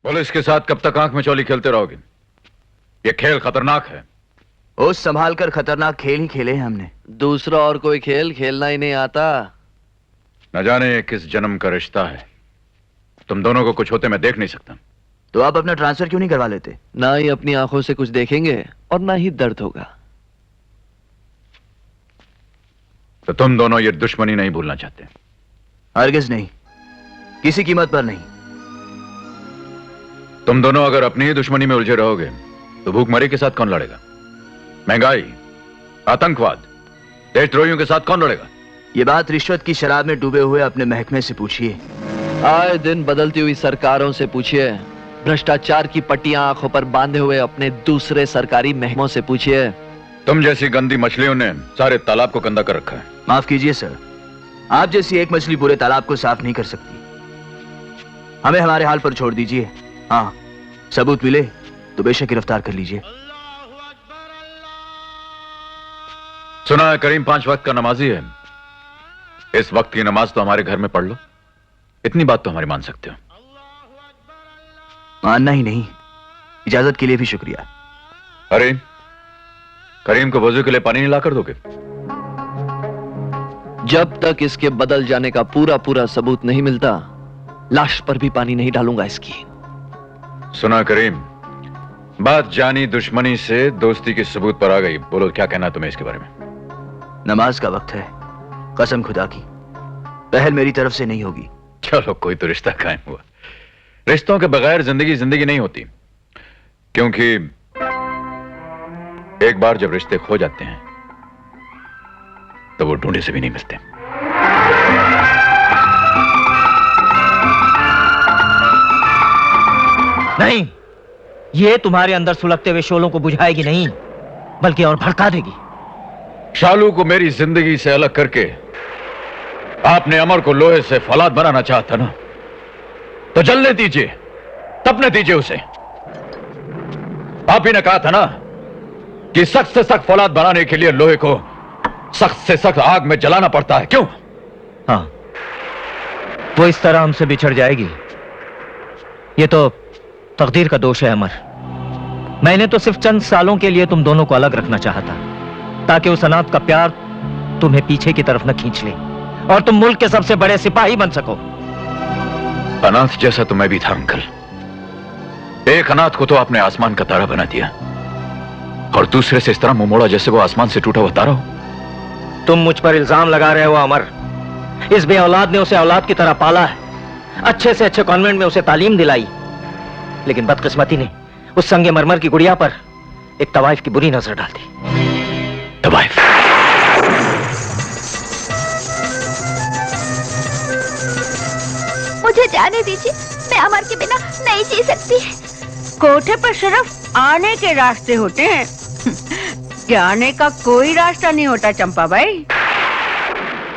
Police के साथ कब तक आंख में चौली खेलते रहोगे? ये खेल खतरनाक है। होश संभाल कर खतरनाक खेल ही खेले हैं हमने। दूसरा और कोई खेल खेलना ही नहीं आता। न जाने ये किस जन्म का रिश्ता है। तुम दोनों को कुछ होते मैं देख नहीं सकता। तो आप अपना ट्रांसफर क्यों नहीं करवा लेते? ना ही अपनी आंखों से कुछ देखेंगे और ना ही दर्द होगा। तो तुम दोनों ये दुश्मनी नहीं भूलना चाहते? हरगिज नहीं, किसी कीमत पर नहीं। तुम दोनों अगर अपनी ही दुश्मनी में उलझे रहोगे तो भूखमरी के साथ कौन लड़ेगा? महंगाई, आतंकवाद, देशद्रोहियों के साथ कौन लड़ेगा? ये बात रिश्वत की शराब में डूबे हुए अपने महकमे से पूछिए। आए दिन बदलती हुई सरकारों से पूछिए। भ्रष्टाचार की पट्टियां आंखों पर बांधे हुए अपने दूसरे सरकारी महकमों से पूछिए। तुम जैसी गंदी मछलियों ने सारे तालाब को गंदा कर रखा है। माफ कीजिए सर, आप जैसी एक मछली पूरे तालाब को साफ नहीं कर सकती। हमें हमारे हाल पर छोड़ दीजिए। हाँ, सबूत मिले तो बेशक गिरफ्तार कर लीजिए। सुना है करीम 5 वक्त का नमाजी है। इस वक्त की नमाज तो हमारे घर में पढ़ लो। इतनी बात तो हमारी मान सकते हो। मानना ही नहीं, इजाजत के लिए भी शुक्रिया। अरे करीम को वजू के लिए पानी नहीं लाकर दोगे? जब तक इसके बदल जाने का पूरा पूरा सबूत नहीं मिलता, लाश पर भी पानी नहीं डालूंगा इसकी। सुना करीम, बात जानी दुश्मनी से दोस्ती के सबूत पर आ गई। बोलो क्या कहना तुम्हें इसके बारे में? नमाज का वक्त है, कसम खुदा की पहल मेरी तरफ से नहीं होगी। चलो कोई तो रिश्ता कायम हुआ। रिश्तों के बगैर जिंदगी जिंदगी नहीं होती, क्योंकि एक बार जब रिश्ते खो जाते हैं तो वो ढूंढे से भी नहीं मिलते। नहीं, ये तुम्हारे अंदर सुलगते हुए शोलों को बुझाएगी नहीं, बल्कि और भड़का देगी। शालू को मेरी जिंदगी से अलग करके आपने अमर को लोहे से फौलाद बनाना चाहता ना, तो जलने दीजिए, तपने दीजिए उसे। आप ही ने कहा था ना कि सख्त से सख्त फौलाद बनाने के लिए लोहे को सख्त से सख्त आग में जलाना पड़ता है। क्यों? हाँ, वो इस तरह हमसे बिछड़ जाएगी। ये तो तकदीर का दोष है अमर। मैंने तो सिर्फ चंद सालों के लिए तुम दोनों को अलग रखना चाहता, ताकि उस अनाथ का प्यार तुम्हें पीछे की तरफ न खींच ले और तुम मुल्क के सबसे बड़े सिपाही बन सको। अनाथ जैसा तो मैं भी था अंकल। एक अनाथ को तो आपने आसमान का तारा बना दिया और दूसरे से इस तरह मुंह मोड़ा जैसे वो आसमान से टूटा हुआ तारा हो। तुम मुझ पर इल्जाम लगा रहे हो अमर। इस बे औलाद ने उसे औलाद की तरह पाला है, अच्छे से अच्छे कॉन्वेंट में उसे तालीम दिलाई, लेकिन बदकिस्मती ने उस संगे मरमर की गुड़िया पर एक तवाइफ की बुरी नजर डाल दी। तवाइफ? मुझे जाने दीजिए, मैं अमर के बिना नहीं जी सकती। कोठे पर सिर्फ आने के रास्ते होते हैं, जाने का कोई रास्ता नहीं होता चंपा भाई।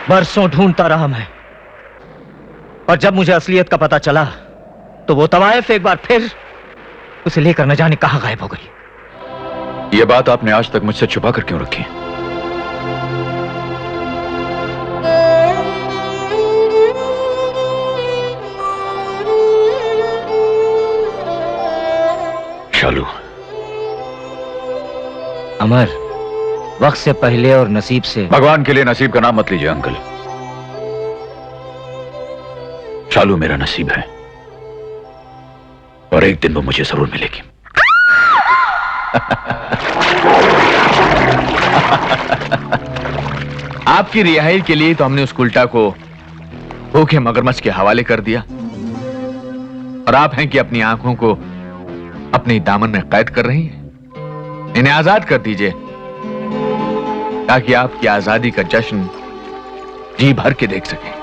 बरसों ढूंढता रहा मैं, और जब मुझे असलियत का पता चला तो वो तवाइफ एक बार फिर उसे लेकर न जाने कहां गायब हो गई। ये बात आपने आज तक मुझसे छुपा कर क्यों रखी? शालू। अमर, वक्त से पहले और नसीब से। भगवान के लिए नसीब का नाम मत लीजिए अंकल। शालू मेरा नसीब है और एक दिन वो मुझे जरूर मिलेगी। आपकी रिहाई के लिए तो हमने उस उल्टा को भूखे मगरमच्छ के हवाले कर दिया, और आप हैं कि अपनी आंखों को अपने दामन में कैद कर रही हैं। इन्हें आजाद कर दीजिए ताकि आपकी आजादी का जश्न जी भर के देख सकें।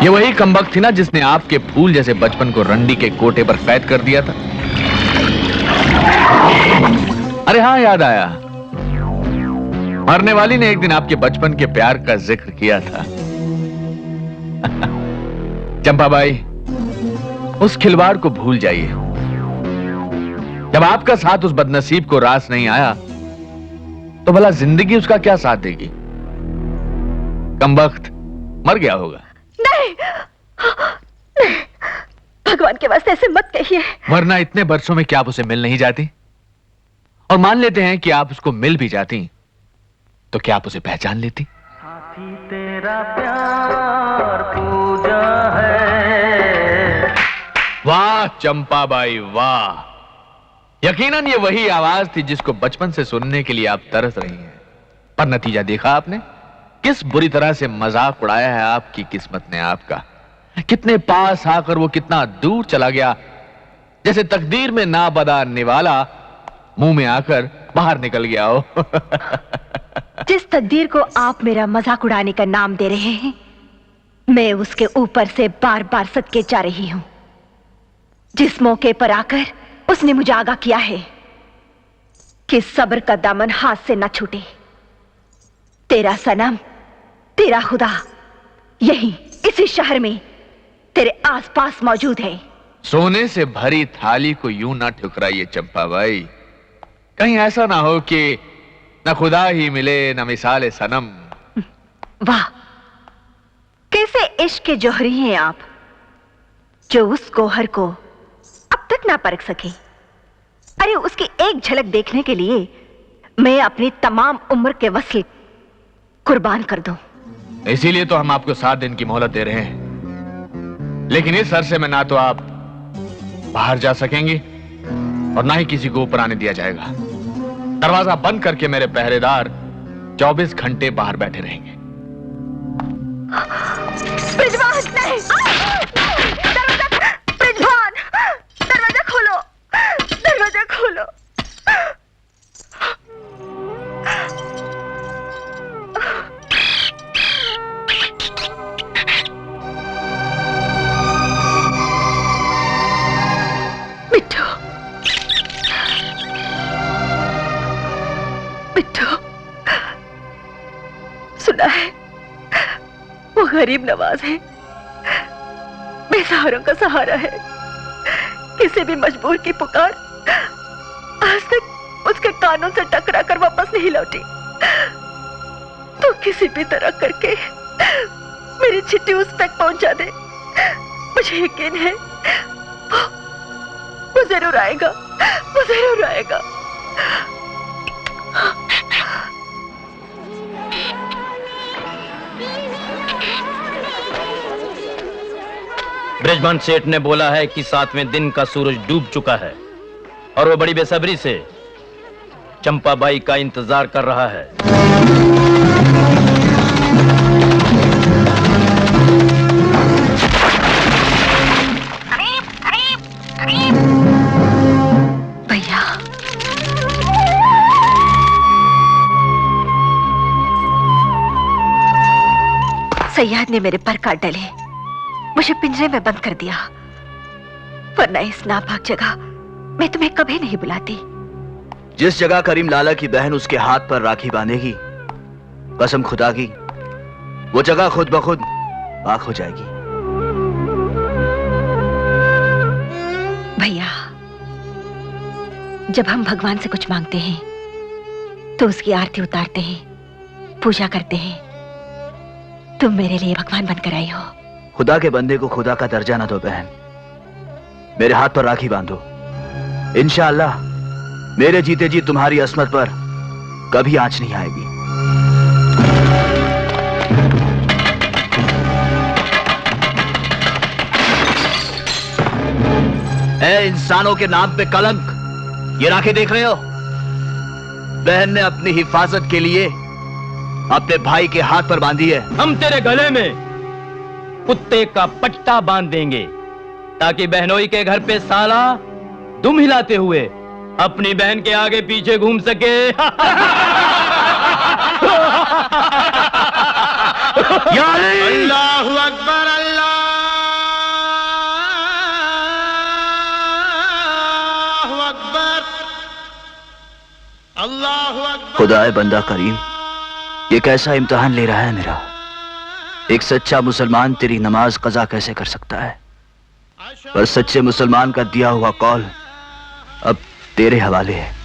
ये वही कमबख्त थी ना जिसने आपके फूल जैसे बचपन को रंडी के कोटे पर कैद कर दिया था। अरे हाँ, याद आया, मरने वाली ने एक दिन आपके बचपन के प्यार का जिक्र किया था। चंपाबाई, उस खिलवाड़ को भूल जाइए। जब आपका साथ उस बदनसीब को रास नहीं आया तो भला जिंदगी उसका क्या साथ देगी? कमबख्त मर गया होगा। नहीं, नहीं, भगवान के वास्ते ऐसे मत कहिए। वरना इतने बरसों में क्या आप उसे मिल नहीं जाती? और मान लेते हैं कि आप उसको मिल भी जाती तो क्या आप उसे पहचान लेती? तेरा प्यार पूजा है। वाह चंपाबाई वाह, यकीनन ये वही आवाज थी जिसको बचपन से सुनने के लिए आप तरस रही हैं। पर नतीजा देखा आपने? किस बुरी तरह से मजाक उड़ाया है आपकी किस्मत ने आपका। कितने पास आकर वो कितना दूर चला गया, जैसे तकदीर में ना बदा निवाला मुंह में आकर बाहर निकल गया हो। जिस तकदीर को आप मेरा मजाक उड़ाने का नाम दे रहे हैं, मैं उसके ऊपर से बार बार सदके जा रही हूं। जिस मौके पर आकर उसने मुझे आगाह किया है कि सब्र का दामन हाथ से न छूटे। तेरा सनम, तेरा खुदा यही इसी शहर में तेरे आसपास मौजूद है। सोने से भरी थाली को यूं ना ठुकराइए चंपाबाई, कहीं ऐसा ना हो कि न खुदा ही मिले न मिसाले सनम। वाह, कैसे इश्क के जौहरी हैं आप, जो उस गौहर को अब तक ना परख सके। अरे उसकी एक झलक देखने के लिए मैं अपनी तमाम उम्र के वस्ल कुर्बान कर दूं। इसीलिए तो हम आपको 7 दिन की मोहलत दे रहे हैं, लेकिन इस अरसे में ना तो आप बाहर जा सकेंगे और ना ही किसी को ऊपर आने दिया जाएगा। दरवाजा बंद करके मेरे पहरेदार 24 घंटे बाहर बैठे रहेंगे। ब्रिजवान, नहीं! ब्रिजवान, दरवाजा खोलो, दरवाजा खोलो। मिट्टू, मिट्टू, सुना है वो गरीब नवाज है, बेसहारों का सहारा है। किसी भी मजबूर की पुकार आज तक उसके कानों से टकरा कर वापस नहीं लौटी। तो किसी भी तरह करके मेरी चिट्ठी उस तक पहुंचा दे। मुझे यकीन है वो जरूर आएगा, वो जरूर आएगा। ब्रिजमान सेठ ने बोला है कि 7वें दिन का सूरज डूब चुका है और वो बड़ी बेसब्री से चंपाबाई का इंतजार कर रहा है। भैया, सयाद ने मेरे पर काट डाले, मुझे पिंजरे में बंद कर दिया, वरना इस नापाक जगह मैं तुम्हें कभी नहीं बुलाती। जिस जगह करीम लाला की बहन उसके हाथ पर राखी बांधेगी, कसम खुदा की वो जगह खुद ब खुद पाक हो जाएगी। भैया, जब हम भगवान से कुछ मांगते हैं तो उसकी आरती उतारते हैं, पूजा करते हैं। तुम मेरे लिए भगवान बनकर आई हो। खुदा के बंदे को खुदा का दर्जा ना दो बहन, मेरे हाथ पर राखी बांधो। इंशाअल्लाह मेरे जीते जी तुम्हारी अस्मत पर कभी आंच नहीं आएगी। ऐ इंसानों के नाम पे कलंक, ये राखें देख रहे हो? बहन ने अपनी हिफाजत के लिए अपने भाई के हाथ पर बांधी है। हम तेरे गले में कुत्ते का पट्टा बांध देंगे ताकि बहनोई के घर पे साला दुम हिलाते हुए अपनी बहन के आगे पीछे घूम सके। अल्लाहु अकबर, अल्लाहु अकबर, अल्लाहु अकबर। खुदाए बंदा करीम, ये कैसा इम्तिहान ले रहा है मेरा। एक सच्चा मुसलमान तेरी नमाज कज़ा कैसे कर सकता है, पर सच्चे मुसलमान का दिया हुआ कौल अब तेरे हवाले है।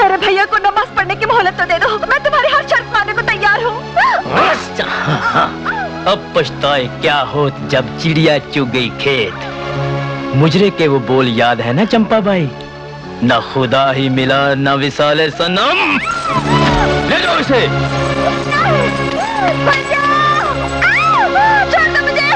मेरे भैया को नमाज पढ़ने की मोहलत तो दे दो, मैं तुम्हारी हर शर्त मानने को तैयार हूँ। अब पछताए क्या होत जब चिड़िया चुग गई खेत। मुजरे के वो बोल याद है ना चंपा बाई, न खुदा ही मिला न विसाले सनम। ले जाओ इसे। भैया, छोड़ दो मुझे।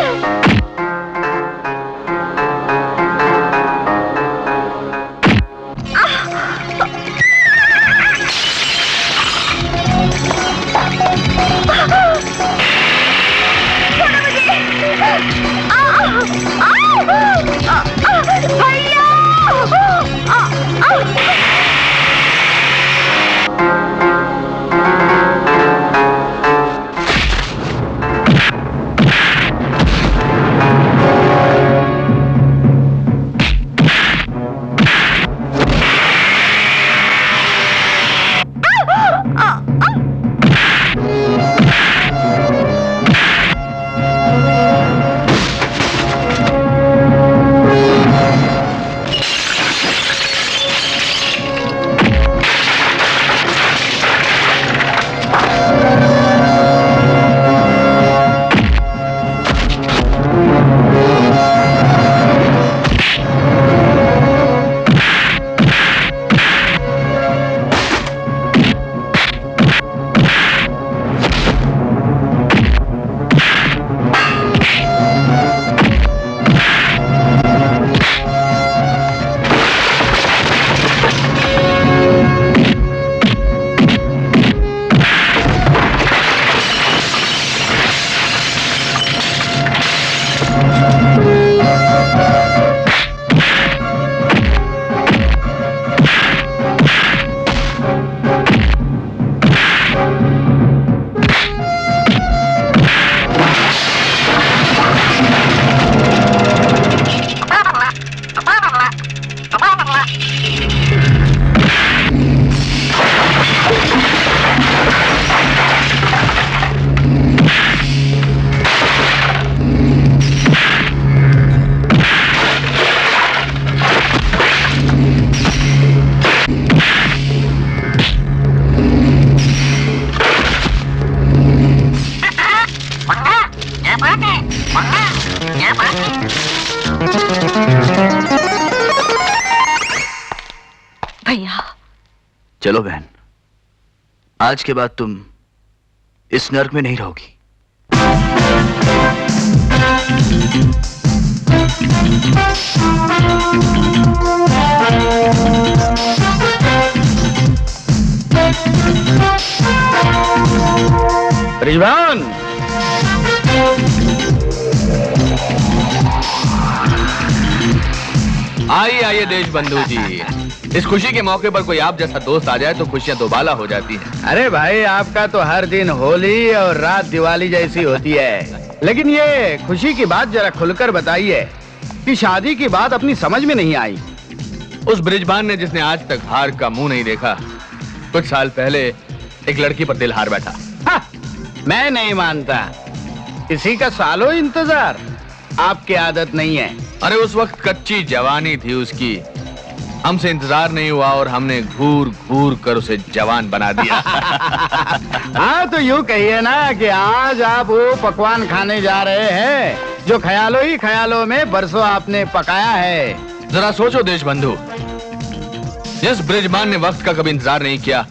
भैया, चलो बहन, आज के बाद तुम इस नर्क में नहीं रहोगी। रिजवान, आइए आइए देश बंधु जी, इस खुशी के मौके पर कोई आप जैसा दोस्त आ जाए तो खुशियां दोबाला हो जाती हैं। अरे भाई, आपका तो हर दिन होली और रात दिवाली जैसी होती है, लेकिन ये खुशी की बात जरा खुलकर बताइए कि शादी की बात अपनी समझ में नहीं आई। उस ब्रिजबान ने जिसने आज तक हार का मुंह नहीं देखा, कुछ साल पहले एक लड़की पर दिल हार बैठा। हाँ, मैं नहीं मानता, इसी का सालों इंतजार आपकी आदत नहीं है। अरे उस वक्त कच्ची जवानी थी उसकी, हमसे इंतजार नहीं हुआ और हमने घूर घूर कर उसे जवान बना दिया। हाँ, तो यूँ कहिए ना कि आज आप वो पकवान खाने जा रहे हैं जो ख्यालों ही ख्यालों में बरसों आपने पकाया है। जरा सोचो देश बंधु, जिस ब्रिजमान ने वक्त का कभी इंतजार नहीं किया,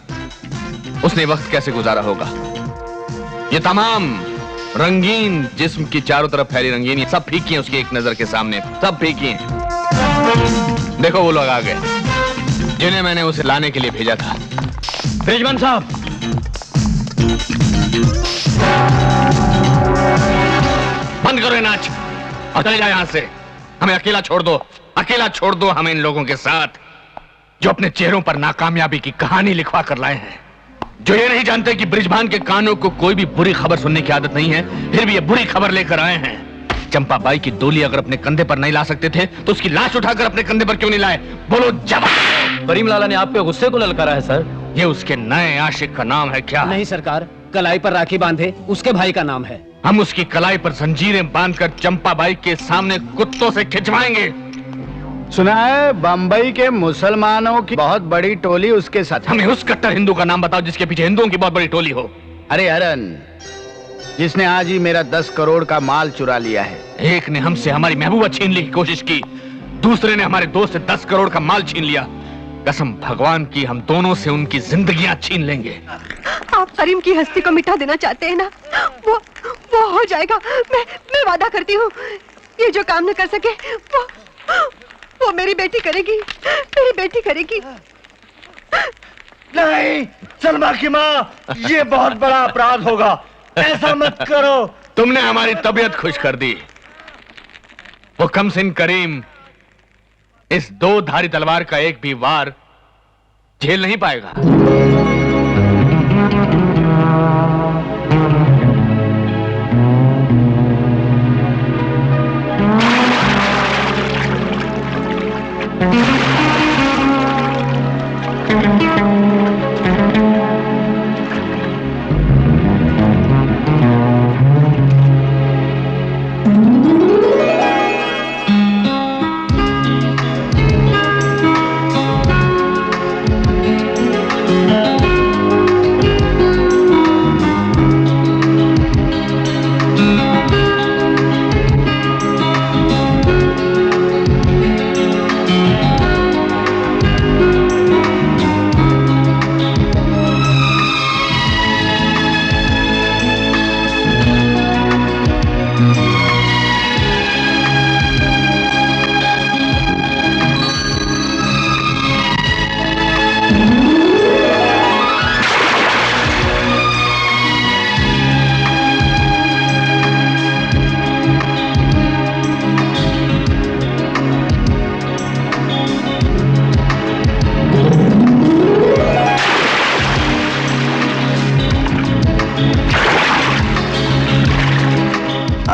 उसने वक्त कैसे गुजारा होगा। ये तमाम रंगीन जिस्म की चारों तरफ फैली रंगीन सब फीकी हैं उसकी एक नजर के सामने, सब फीकी हैं। देखो वो लोग आ गए जिन्हें मैंने उसे लाने के लिए भेजा था। ब्रिजमान साहब, बंद करो ये नाच और चले जाओ यहां से। हमें अकेला छोड़ दो, अकेला छोड़ दो हमें इन लोगों के साथ जो अपने चेहरों पर नाकामयाबी की कहानी लिखवा कर लाए हैं। जो ये नहीं जानते कि ब्रिजभान के कानों को कोई भी बुरी खबर सुनने की आदत नहीं है, फिर भी ये बुरी खबर लेकर आए हैं। चंपाबाई की डोली अगर अपने कंधे पर नहीं ला सकते थे तो उसकी लाश उठाकर अपने कंधे पर क्यों नहीं लाए? बोलो जवाब। करीम लाला ने आपके गुस्से को ललकारा है सर। ये उसके नए आशिक का नाम है क्या? नहीं सरकार, कलाई पर राखी बांधे उसके भाई का नाम है। हम उसकी कलाई पर जंजीरें बांधकर चंपाबाई के सामने कुत्तों से खिंचवाएंगे। सुना है बंबई के मुसलमानों की बहुत बड़ी टोली उसके साथ। हमें उस कट्टर हिंदू का नाम बताओ जिसके पीछे हिंदुओं की बहुत बड़ी टोली हो। अरे हरन, जिसने आज ही मेरा 10 करोड़ का माल चुरा लिया है। एक ने हमसे हमारी महबूबा छीन ली की कोशिश की, दूसरे ने हमारे दोस्त से 10 करोड़ का माल छीन लिया। कसम भगवान की, हम दोनों से उनकी जिंदगियां छीन लेंगे। आप करीम की हस्ती को मिटा देना चाहते हैं ना? वो हो जाएगा। मैं वादा करती हूँ, ये जो काम न कर सके वो मेरी बेटी करेगी। मेरी बेटी करेगी। नहीं सलमा की माँ, ये बहुत बड़ा अपराध होगा, ऐसा मत करो। तुमने हमारी तबीयत खुश कर दी। वो कमसिन करीम इस 2 धारी तलवार का एक भी वार झेल नहीं पाएगा।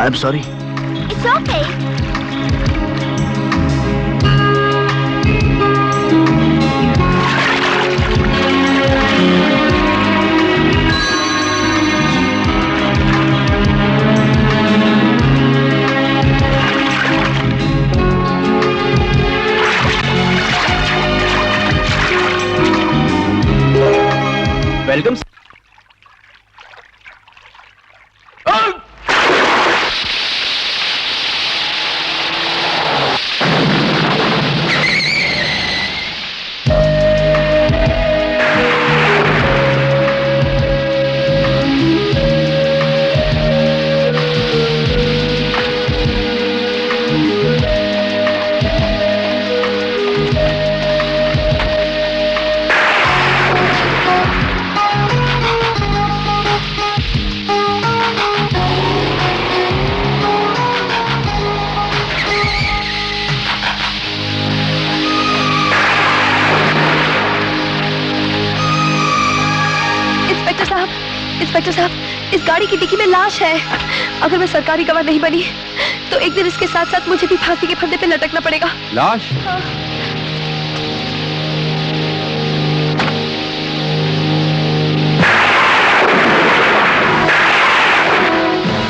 I'm sorry. It's okay. Welcome. Inspector साहब, इस गाड़ी की डिक्की में लाश है। अगर मैं सरकारी गवाह नहीं बनी तो एक दिन इसके साथ साथ मुझे भी फांसी के फंदे पे लटकना पड़ेगा। लाश? हाँ।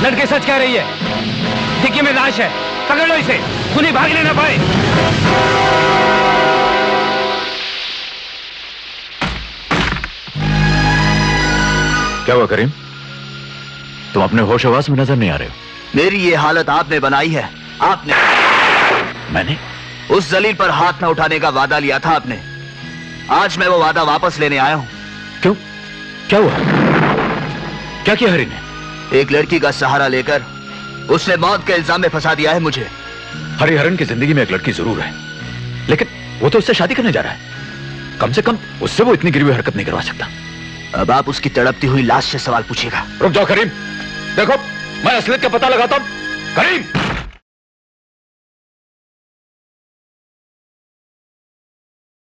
लड़के सच कह रही है, डिक्की में लाश है। पकड़ लो इसे, खुली भागने ना पाए। क्या हुआ करीम? तुम अपने होश हवास में नजर नहीं आ रहे हो। मेरी ये हालत आपने बनाई है। आपने। मैंने? उस जलील पर हाथ न उठाने का वादा लिया था आपने। आज मैं वो वादा वापस लेने आया हूं। क्यों? क्या हुआ? क्या किया हरी ने? एक लड़की का सहारा लेकर उसने मौत के इल्जाम में फंसा दिया है मुझे। हरी हरन की जिंदगी में एक लड़की जरूर है, लेकिन वो तो उससे शादी करने जा रहा है। कम से कम उससे वो इतनी गिरी हुई हरकत नहीं करवा सकता। अब आप उसकी तड़पती हुई लाश से सवाल पूछिएगा। रुक जाओ करीम, देखो मैं असलियत का पता लगाता हूं। करीम!